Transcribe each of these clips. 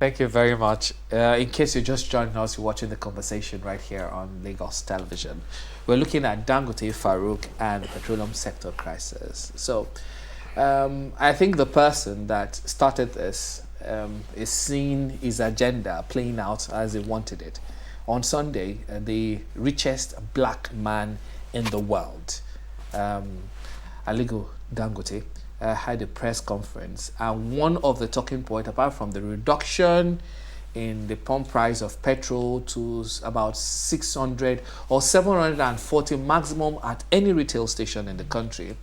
Thank you very much. In case you're just joining us, you're watching the conversation right here on Lagos Television. We're looking at Dangote, Farouk, and the petroleum sector crisis. So, I think the person that started this is seeing his agenda playing out as he wanted it. On Sunday, the richest black man in the world, Aliko Dangote, had a press conference, and one of the talking points, apart from the reduction in the pump price of petrol to about 600 or 740 maximum at any retail station in the country,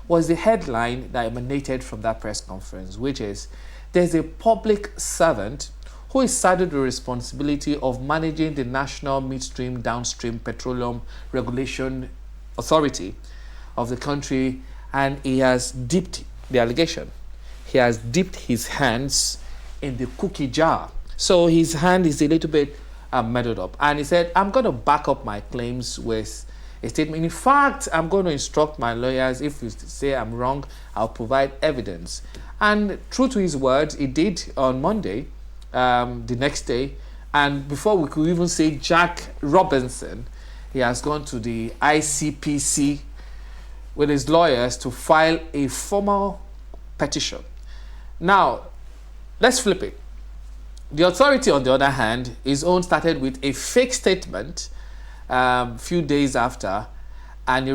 was the headline that emanated from that press conference, which is, there's a public servant who is saddled with the responsibility of managing the National Midstream Downstream Petroleum Regulation Authority of the country, and he has dipped the allegation. He has dipped his hands in the cookie jar. So his hand is a little bit muddled up. And he said, I'm going to back up my claims with a statement. In fact, I'm going to instruct my lawyers, if you say I'm wrong, I'll provide evidence. And true to his words, he did on Monday, the next day. And before we could even say Jack Robinson, he has gone to the ICPC with his lawyers to file a formal petition. Now, let's flip it. The authority, on the other hand, his own started with a fake statement a few days after, and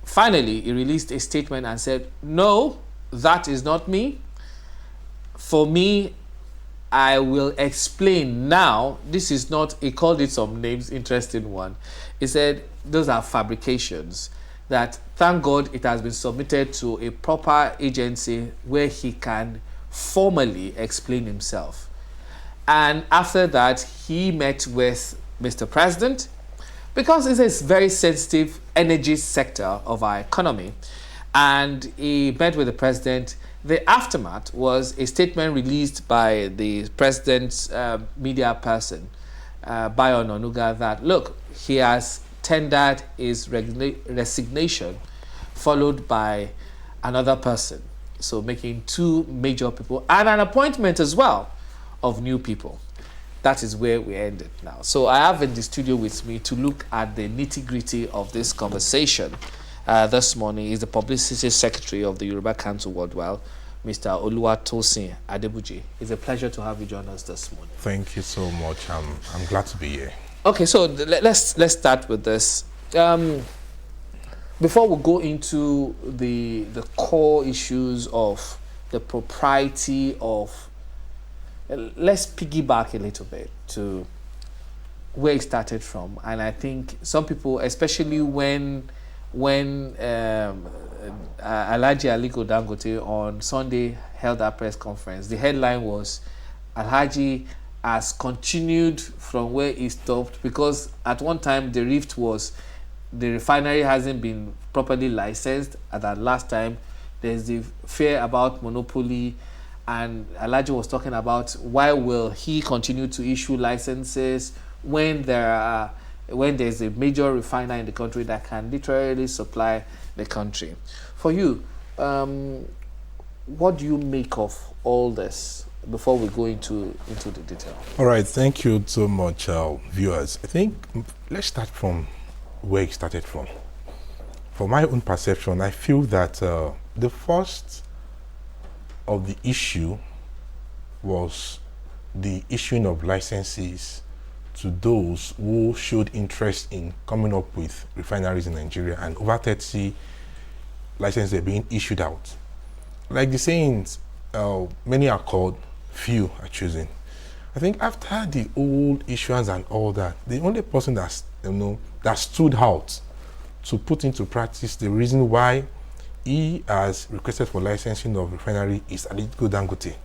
finally he released a statement and said, no, that is not me. For me, I will explain now. This is not, he called it some names, interesting one. He said, those are fabrications. That, thank God, it has been submitted to a proper agency where he can formally explain himself. And after that, he met with Mr. President, because it's a very sensitive energy sector of our economy. And he met with the president. The aftermath was a statement released by the president's media person, Bayo Onanuga, that, look, he has tendered his resignation, followed by another person. So making two major people and an appointment as well of new people. That is where we ended now. So I have in the studio with me to look at the nitty-gritty of this conversation this morning is the Publicity Secretary of the Yoruba Council Worldwide, Mr. Oluwatosin Adebuji. It's a pleasure to have you join us this morning. Thank you so much. I'm glad to be here. Okay, so let's start with this. Before we go into the core issues of the propriety of, let's piggyback a little bit to where it started from. And I think some people, especially when Alhaji Aliko Dangote on Sunday held that press conference, the headline was, Alhaji has continued from where he stopped, because at one time the rift was the refinery hasn't been properly licensed at that last time. There's the fear about monopoly, and Alhaji was talking about why will he continue to issue licenses when there's a major refiner in the country that can literally supply the country. For you, what do you make of all this before we go into the detail? All right, thank you so much, viewers. I think let's start from where it started from. For my own perception, I feel that the first of the issue was the issuing of licenses to those who showed interest in coming up with refineries in Nigeria, and over 30 licenses are being issued out. Like the sayings, many are called, few are chosen. I think after the old issuance and all that, the only person that stood out to put into practice the reason why he has requested for licensing of refinery is Aliko Dangote.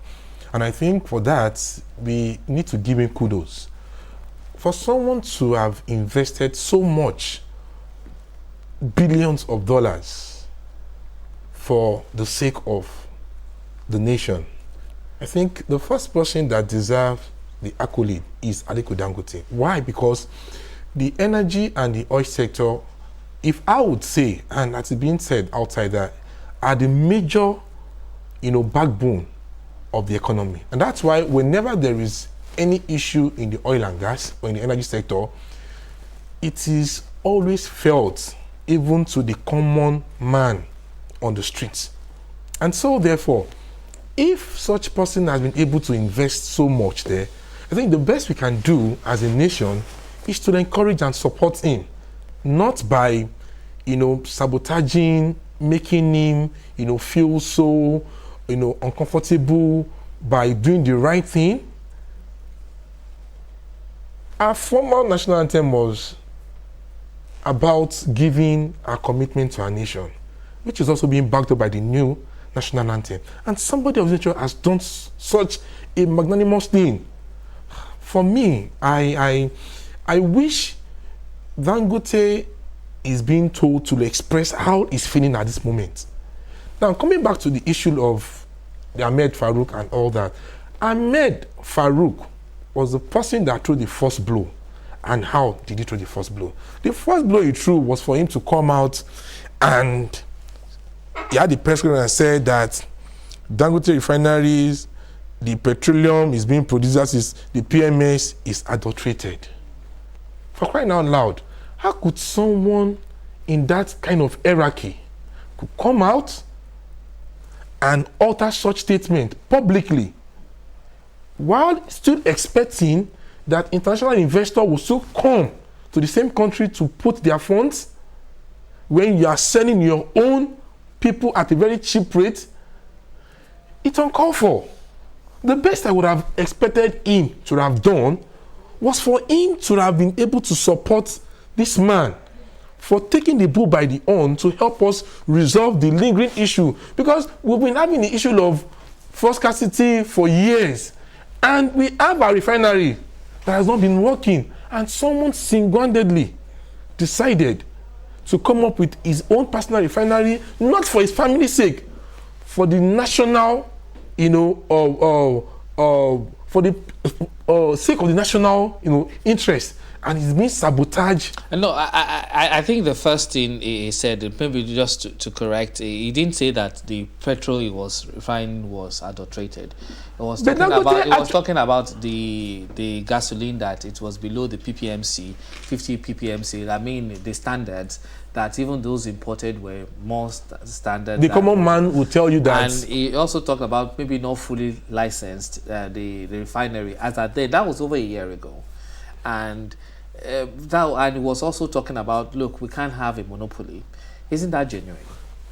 And I think for that, we need to give him kudos. For someone to have invested so much, billions of dollars, for the sake of the nation, I think the first person that deserves the accolade is Aliko Dangote. Why? Because the energy and the oil sector, if I would say, and that's being said outside that, are the major, backbone of the economy. And that's why whenever there is any issue in the oil and gas or in the energy sector, it is always felt even to the common man on the streets. And so therefore, if such person has been able to invest so much there, I think the best we can do as a nation is to encourage and support him, not by, sabotaging, making him, feel so, uncomfortable by doing the right thing. Our former national anthem was about giving our commitment to our nation, which is also being backed up by the new national anthem. And somebody of nature has done such a magnanimous thing. For me, I wish Dangote is being told to express how he's feeling at this moment. Now, coming back to the issue of the Ahmed Farouk and all that, Ahmed Farouk was the person that threw the first blow. And how did he throw the first blow? The first blow he threw was for him to come out, and he had the press conference and said that Dangote Refineries, the petroleum is being produced, that is, the PMS is adulterated. For crying out loud, how could someone in that kind of hierarchy could come out and utter such statement publicly while still expecting that international investors will still come to the same country to put their funds when you are selling your own people at a very cheap rate? It's uncalled for. The best I would have expected him to have done was for him to have been able to support this man for taking the bull by the horn to help us resolve the lingering issue, because we've been having the issue of fuel scarcity for years, and we have a refinery that has not been working, and someone single-handedly decided to come up with his own personal refinery, not for his family's sake, for the national, for the sake of the national, interest, and it's been sabotaged. No, I think the first thing he said, maybe just to correct, he didn't say that the petrol he was refined was adulterated. He was talking about the gasoline, that it was below the ppmc, 50 ppmc. I mean, the standards that even those imported were more standard. The common man will tell you that. And he also talked about maybe not fully licensed the refinery as at then. That was over a year ago, and he was also talking about, look, we can't have a monopoly. Isn't that genuine?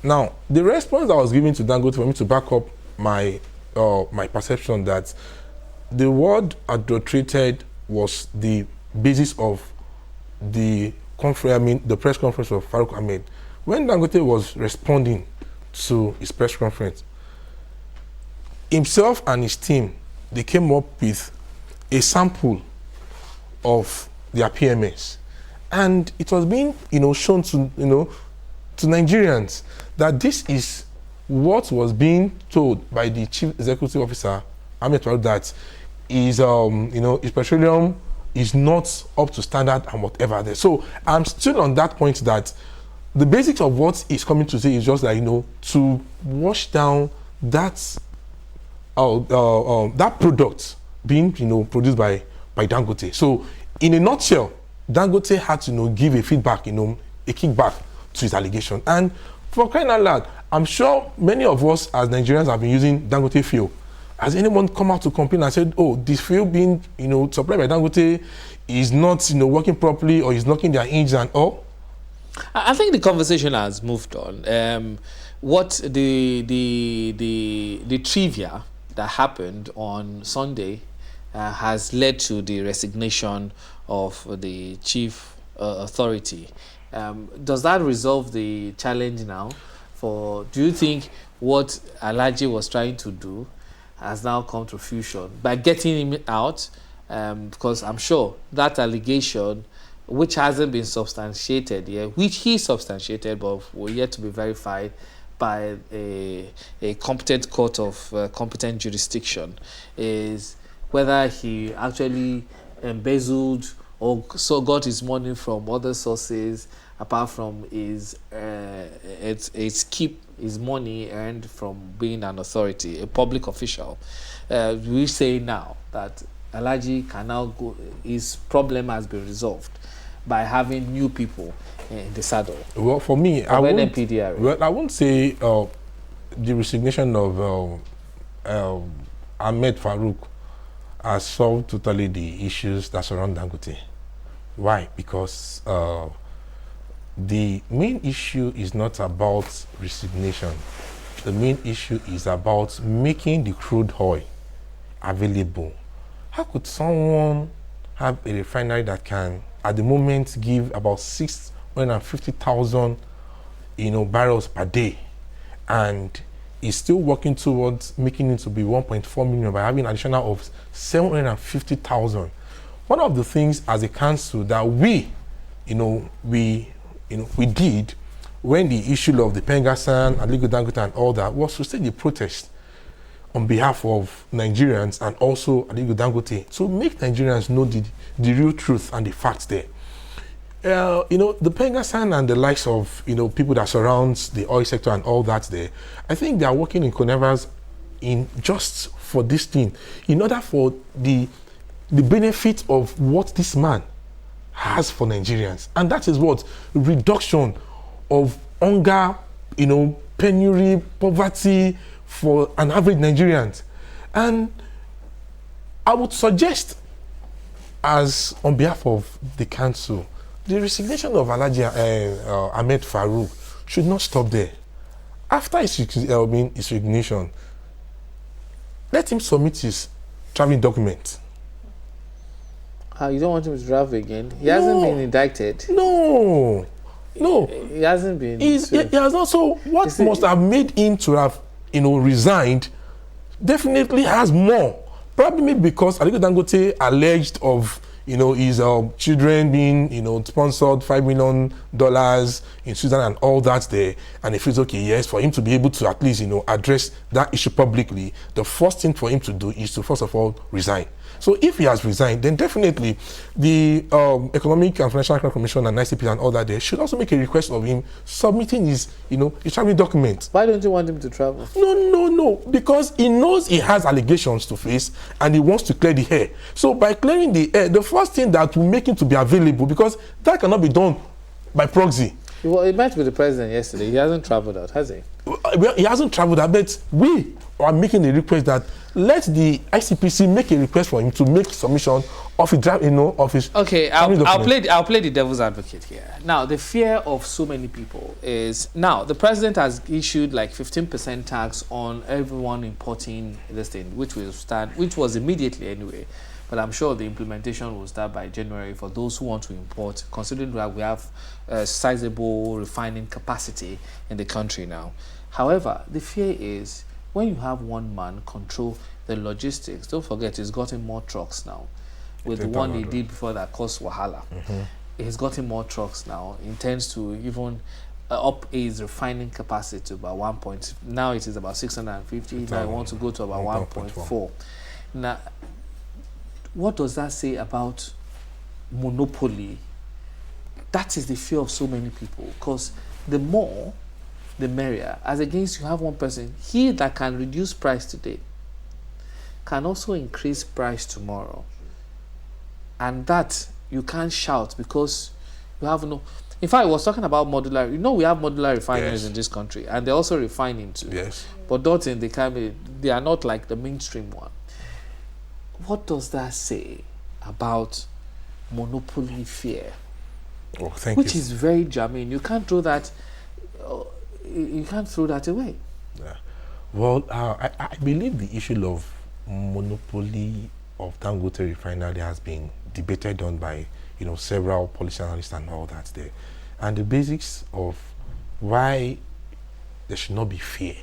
Now, the response I was giving to Dangote for me to back up my perception that the word adulterated was the basis of the press conference of Farouk Ahmed. When Dangote was responding to his press conference, himself and his team, they came up with a sample of their PMS, and it was being shown to to Nigerians that this is what was being told by the chief executive officer Ahmed Farouk, that is his petroleum is not up to standard and whatever there. So I'm still on that point that the basics of what he's coming to say is just that to wash down that that product being produced by Dangote. So in a nutshell, Dangote had to give a feedback, a kickback to his allegation. And for crying out loud, I'm sure many of us as Nigerians have been using Dangote fuel. Has anyone come out to complain and said, oh, this fuel being supplied by Dangote is not working properly, or is knocking their engines and all? I think the conversation has moved on. What the trivia that happened on Sunday has led to the resignation of the chief authority. Does that resolve the challenge now? Do you think what Alhaji was trying to do has now come to fruition by getting him out? Because I'm sure that allegation, which hasn't been substantiated yet, which he substantiated but will yet to be verified by a competent court of competent jurisdiction, is whether he actually embezzled or so got his money from other sources apart from his keep is money earned from being an authority, a public official. We say now that Alhaji can now go, his problem has been resolved by having new people in the saddle. Well, for me, I won't say the resignation of Ahmed Farouk has solved totally the issues that surround Dangote. Why? Because the main issue is not about resignation. The main issue is about making the crude oil available. How could someone have a refinery that can, at the moment, give about 650,000, barrels per day, and is still working towards making it to be 1.4 million by having an additional of 750,000? One of the things as a council that we did when the issue of the Pengasan and Legal Dangote and all that was to stage the protest on behalf of Nigerians and also Legal Dangote to make Nigerians know the real truth and the facts there. The Pengasan and the likes of people that surrounds the oil sector and all that there, I think they are working in connivance in just for this thing, in order for the benefit of what this man has for Nigerians, and that is what reduction of hunger, penury, poverty for an average Nigerian. And I would suggest, as on behalf of the council, the resignation of Alhaji Ahmed Farouk should not stop there. After his resignation, let him submit his traveling document. You don't want him to travel again? He hasn't been indicted. No. He hasn't been. He has not. So what must have made him to have, resigned definitely has more. Probably maybe because Aliko Dangote alleged of, his children being, sponsored $5 million in Switzerland and all that there. And he feels, okay, yes, for him to be able to at least, address that issue publicly, the first thing for him to do is to, first of all, resign. So if he has resigned, then definitely the Economic and Financial Crime Commission and ICP and all that there should also make a request of him submitting his, his traveling document. Why don't you want him to travel? No, because he knows he has allegations to face and he wants to clear the air. So by clearing the air, the first thing that will make him to be available, because that cannot be done by proxy. Well, he met with the president yesterday. He hasn't traveled out, has he? Well, he hasn't traveled out, but we are making a request that let the ICPC make a request for him to make submission of his of his. Okay, I'll play the devil's advocate here. Now, the fear of so many people is, now the president has issued like 15% tax on everyone importing this thing, which was immediately anyway. But I'm sure the implementation will start by January for those who want to import, considering that we have a sizable refining capacity in the country now. However, the fear is when you have one man control the logistics, don't forget he's gotten more trucks now. With the one he did before that caused wahala. He's gotten more trucks now. Intends to even up his refining capacity to about 1 point. Now it is about 650. Now I want to go to about 1.4. Now, what does that say about monopoly? That is the fear of so many people, because the more, the merrier. As against you have one person, he that can reduce price today can also increase price tomorrow. And that you can't shout because you have no. In fact, I was talking about modular. We have modular refineries in this country, and they're also refining too. Yes. But not in they are not like the mainstream one. What does that say about monopoly fear? Oh, thank you. Which is very germane. You can't throw that. You can't throw that away. Yeah. Well, I believe the issue of monopoly of Dangote Refinery has been debated on by several policy analysts and all that there, and the basics of why there should not be fear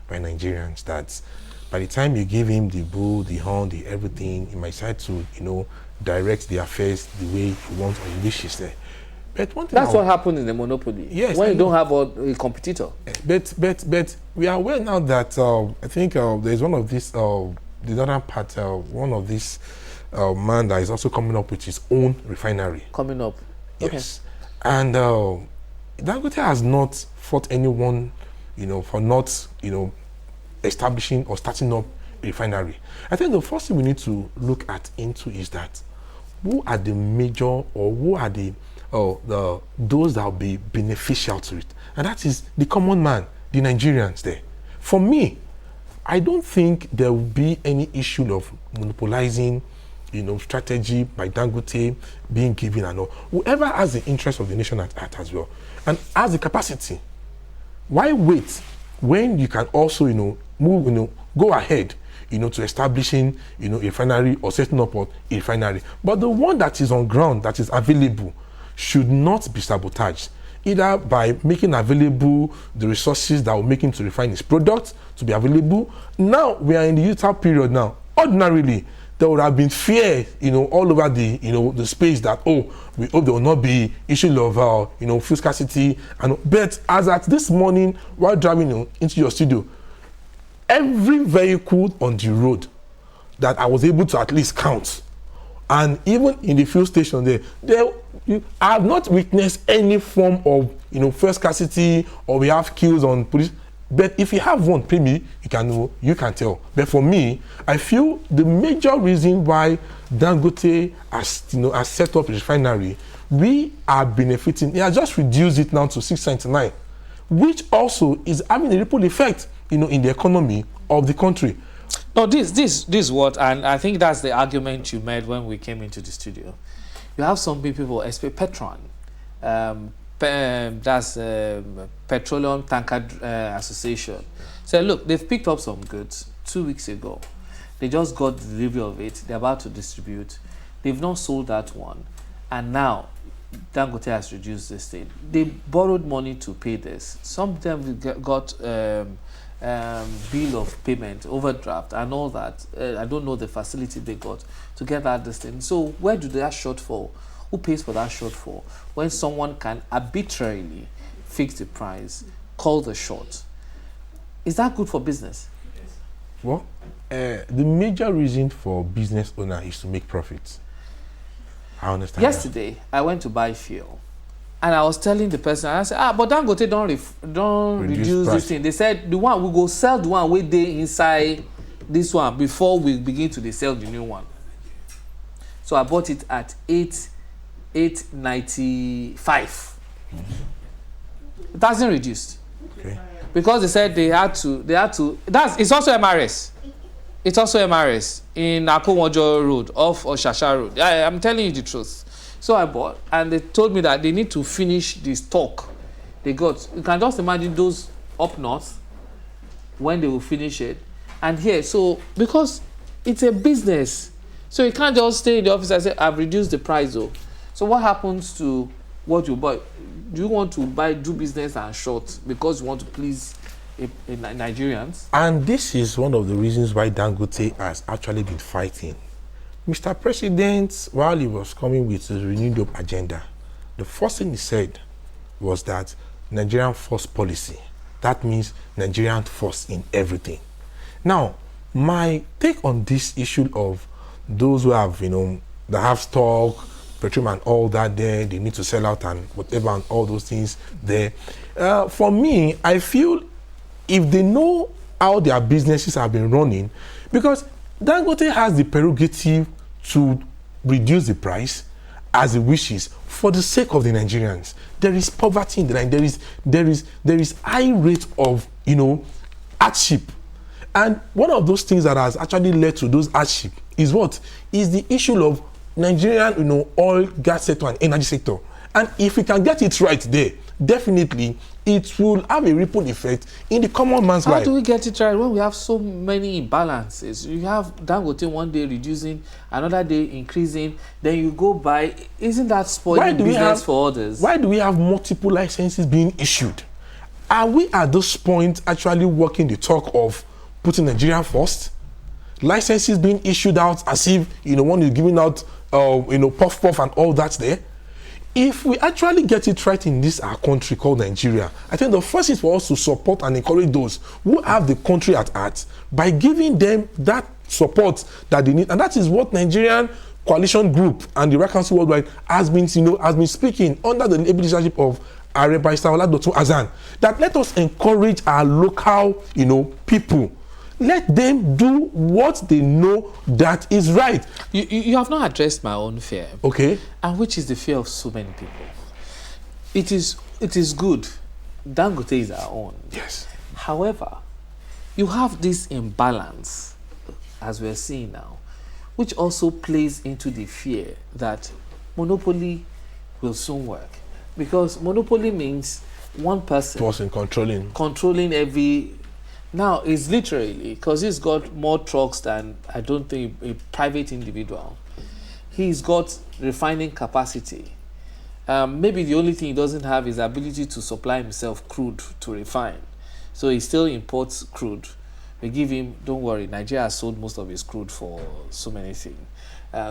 by Nigerians that by the time you give him the bull, the horn, the everything, he might decide to direct the affairs the way he wants or he wishes there. But one thing that's what happened in the monopoly. Yes, when you don't have a competitor. But we are aware now that I think there's one of these the northern part one of these man that is also coming up with his own refinery. Coming up. Yes. Okay. And Dangote has not fought anyone for not, establishing or starting up a refinery. I think the first thing we need to look at into is that who are the major, or who are those that will be beneficial to it, and that is the common man, the Nigerians there. For me, I don't think there will be any issue of monopolizing, strategy by Dangote being given and all. Whoever has the interest of the nation at heart as well, and has the capacity, why wait when you can also, move, go ahead, to establishing, a refinery or setting up a refinery. But the one that is on ground, that is available, should not be sabotaged, either by making available the resources that will make him to refine his product to be available. Now we are in the Utah period now. Ordinarily, there would have been fear, all over the, the space that, oh, we hope there will not be issue of, fuel scarcity. But as at this morning, while driving into your studio, every vehicle on the road that I was able to at least count, and even in the fuel station I have not witnessed any form of, fuel scarcity, or we have queues on police. But if you have one, maybe you can tell. But for me, I feel the major reason why Dangote has set up a refinery, we are benefiting. He has just reduced it now to 699, which also is having a ripple effect, in the economy of the country. No, this what, and I think that's the argument you made when we came into the studio. You have some people, especially Petron, that's Petroleum Tanker Association. So look, they've picked up some goods 2 weeks ago. They just got the delivery of it. They're about to distribute. They've not sold that one, and now Dangote has reduced this thing. They borrowed money to pay this. Some of them got bill of payment, overdraft, and all that. I don't know the facility they got to get that this thing. So where do that shortfall? Who pays for that shortfall when someone can arbitrarily fix the price, call the shot? Is that good for business? Well, the major reason for business owner is to make profits. I understand. Yesterday, I went to buy fuel, and I was telling the person, I said, but Dangote don't reduce this thing. They said the one we go sell the one with they inside this one before we begin to sell the new one. So I bought it at $8.95. It hasn't reduced. Okay. Because they said they had to. It's also MRS. It's also MRS in Akomojo Road off Oshasha Road. I'm telling you the truth. So I bought, and they told me that they need to finish the stock they got. You can just imagine those up north when they will finish it, and here. So because it's a business, so you can't just stay in the office and say I've reduced the price though. So what happens to what you buy? Do you want to do business and short because you want to please Nigerians? And this is one of the reasons why Dangote has actually been fighting. Mr. President, while he was coming with his renewed hope agenda, the first thing he said was that Nigerian first policy. That means Nigerian first in everything. Now, my take on this issue of those who have, that have stock, petroleum and all that there, they need to sell out and whatever and all those things there. For me, I feel if they know how their businesses have been running, because Dangote has the prerogative to reduce the price as he wishes for the sake of the Nigerians. There is poverty in the land. There is high rate of hardship, and one of those things that has actually led to those hardship is what is the issue of Nigerian oil, gas sector and energy sector. And if we can get it right there, definitely it will have a ripple effect in the common man's life. How do we get it right when we have so many imbalances? You have Dangote one day reducing, another day increasing, then you go by. Isn't that spoiling business for others? Why do we have multiple licenses being issued? Are we at this point actually walking the talk of putting Nigeria first? Licenses being issued out as if one is giving out puff and all that there. If we actually get it right in this our country called Nigeria, I think the first is for us to support and encourage those who have the country at heart by giving them that support that they need, and that is what Nigerian Coalition Group and the Right Council Worldwide has been speaking under the leadership of Ààrẹ Barrister Oladotun Azan, that let us encourage our local, people. Let them do what they know that is right. You have not addressed my own fear. Okay. And which is the fear of so many people. It is good. Dangote is our own. Yes. However, you have this imbalance, as we're seeing now, which also plays into the fear that monopoly will soon work. Because monopoly means one person controlling every. Now, it's literally, because he's got more trucks than, I don't think, a private individual. He's got refining capacity. Maybe the only thing he doesn't have is the ability to supply himself crude to refine. So he still imports crude. We give him, don't worry, Nigeria has sold most of his crude for so many things.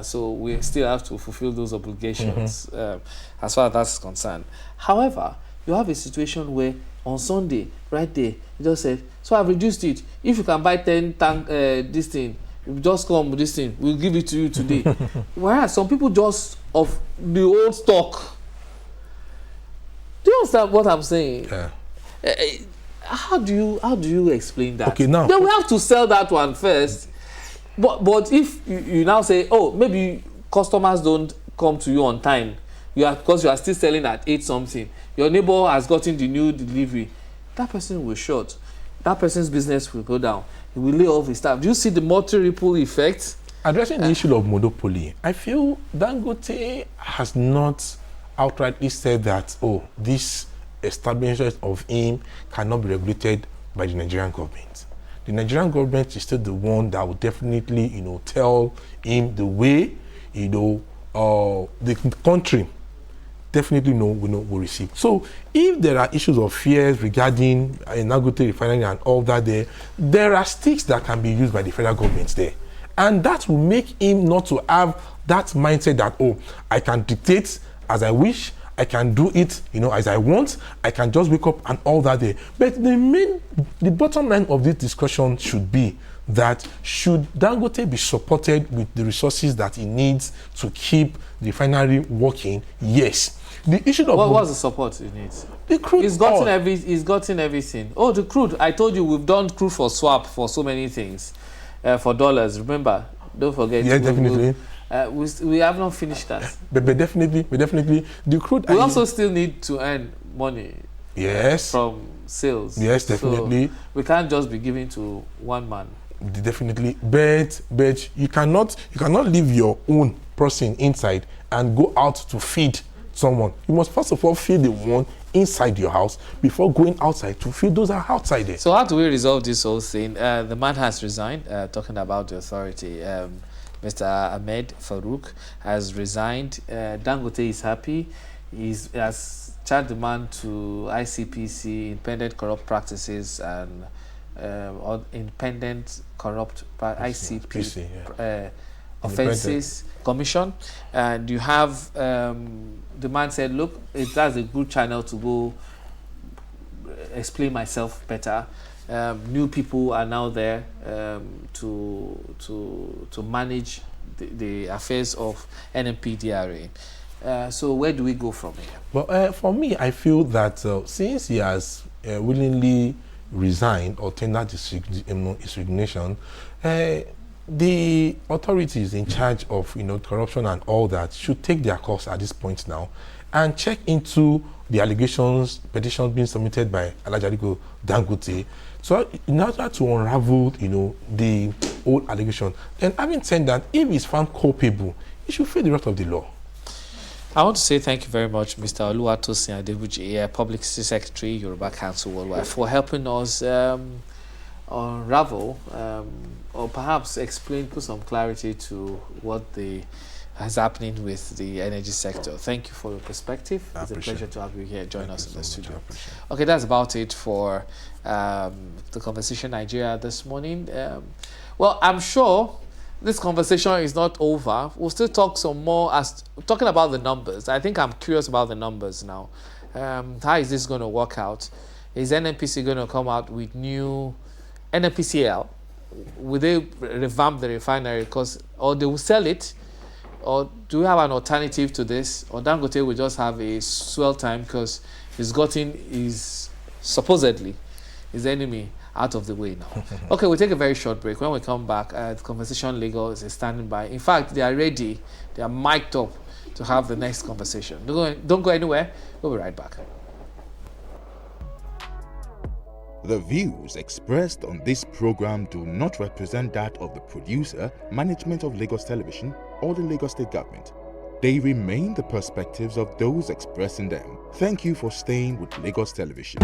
So we still have to fulfill those obligations as far as that's concerned. However, you have a situation where on Sunday, right there, he just said, so I've reduced it. If you can buy 10 tank, this thing, you just come with this thing, we'll give it to you today. Whereas some people just of the old stock. Do you understand what I'm saying? Yeah. How do you explain that? Okay, now. Then we have to sell that one first. But if you now say, oh, maybe customers don't come to you on time, because you are still selling at 8 something, your neighbor has gotten the new delivery, that person will short. That person's business will go down. He will lay off his staff. Do you see the multi-ripple effect? Addressing the issue of monopoly, I feel Dangote has not outrightly said that, oh, this establishment of him cannot be regulated by the Nigerian government. The Nigerian government is still the one that will definitely, tell him the way, the country definitely will receive. So if there are issues of fears regarding Dangote Refinery and all that there are sticks that can be used by the federal government there. And that will make him not to have that mindset that, oh, I can dictate as I wish, I can do it, as I want, I can just wake up and all that day. But the bottom line of this discussion should be that should Dangote be supported with the resources that he needs to keep the refinery working? Yes. The issue of what's the support he needs? The crude. He's gotten everything. Oh, the crude. I told you we've done crude for swap for so many things, for dollars. Remember, don't forget. Yeah, definitely. We have not finished that. But definitely, the crude. We also still need to earn money. Yes. From sales. Yes, definitely. So we can't just be giving to one man. Definitely, but you cannot leave your own person inside and go out to feed someone. You must first of all feed the one inside your house before going outside to feed those that are outside there. So how do we resolve this whole thing? The man has resigned. Talking about the authority, Mr. Ahmed Farouk has resigned. Dangote is happy. He has charged the man to ICPC, Independent Corrupt Practices, and Independent Corrupt ICP Offences Commission. And you have the man said, look, that's a good channel to go explain myself better. New people are now there to manage the affairs of NMDPRA. So where do we go from here? Well, for me, I feel that since he has willingly resigned or tendered his resignation, the authorities in charge of corruption and all that should take their course at this point now and check into the allegations, petitions being submitted by Alhaji Dangote. So in order to unravel, the old allegation, then having said that, if he's found culpable, he should face the wrath of the law. I want to say thank you very much, Mr. Oluwatosin Adebuji, Public Secretary, Yoruba Council Worldwide, for helping us unravel or perhaps explain, put some clarity to what is happening with the energy sector. Thank you for your perspective. It's a pleasure to have you here. Join us in the studio. Okay, that's about it for the Conversation Nigeria this morning. Well, I'm sure this conversation is not over. We'll still talk some more talking about the numbers. I think I'm curious about the numbers now. How is this going to work out? Is NNPC going to come out with new NNPCL? Will they revamp the refinery? Or they will sell it Or do we have an alternative to this? Or Dangote will just have a swell time because he's gotten his, supposedly, his enemy out of the way now. Okay, we'll take a very short break. When we come back, the Conversation Lagos is standing by. In fact, they are ready. They are mic'd up to have the next conversation. Don't go anywhere. We'll be right back. The views expressed on this program do not represent that of the producer, management of Lagos Television, or the Lagos State Government. They remain the perspectives of those expressing them. Thank you for staying with Lagos Television.